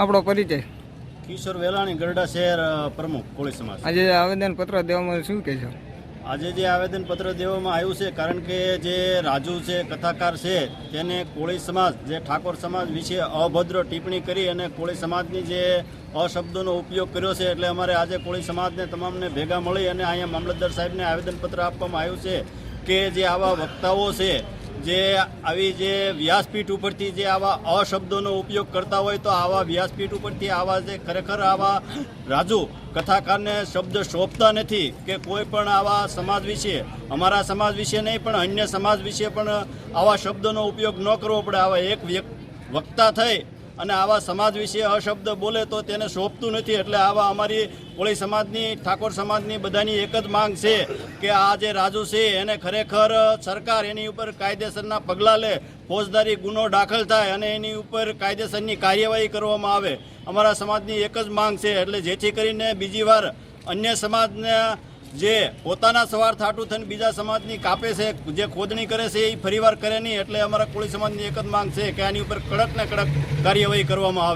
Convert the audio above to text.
આપણો પરિચય. કિશોર વેલાણી, ગરડા શહેર પ્રમુખ કોળી સમાજ. આજે આવેદનપત્ર દેવામાં શું કહેશો? આજે જે આવેદનપત્ર દેવામાં આવ્યું છે, કારણ કે જે રાજુ છે, કથાકાર છે, તેને કોળી સમાજ જે ઠાકોર સમાજ વિશે અભદ્ર ટિપ્પણી કરી અને કોળી સમાજની જે અશબ્દોનો ઉપયોગ કર્યો છે, એટલે અમારે આજે કોળી સમાજને તમામને ભેગા મળી અને અહીંયા મામલતદાર સાહેબને આવેદનપત્ર આપવામાં આવ્યું છે કે જે આવા વક્તાઓ છે, જે આવી જે વ્યાસપીઠ ઉપરથી જે આવા અશબ્દોનો ઉપયોગ કરતા હોય, તો આવા વ્યાસપીઠ ઉપરથી આવા જે ખરેખર આવા રાજુ કથાકારને શબ્દ શોભતા નથી કે કોઈ પણ આવા સમાજ વિશે, અમારા સમાજ વિશે નહીં પણ અન્ય સમાજ વિશે પણ આવા શબ્દોનો ઉપયોગ ન કરવો પડે. આવા એક વક્તા થઈ અને આવા સમાજ વિશે અશબ્દ બોલે તો તેને શોભતું નથી. એટલે આવા અમારી કોળી સમાજની, ઠાકોર સમાજની બધાની એક જ માંગ છે કે આ જે રાજુ છે એને ખરેખર સરકાર એની ઉપર કાયદેસરના પગલાં લે, ફોજદારી ગુનો દાખલ થાય અને એની ઉપર કાયદેસરની કાર્યવાહી કરવામાં આવે. અમારા સમાજની એક જ માંગ છે. એટલે જેથી કરીને બીજી વાર અન્ય સમાજના જે પોતાના સવાર થાટું થઈને બીજા સમાજની કાપે છે, જે ખોદણી કરે છે, એ ફરીવાર કરે નહીં. એટલે અમારા કોળી સમાજની એક જ માંગ છે કે આની ઉપર કડક ને કડક કાર્યવાહી કરવામાં આવે.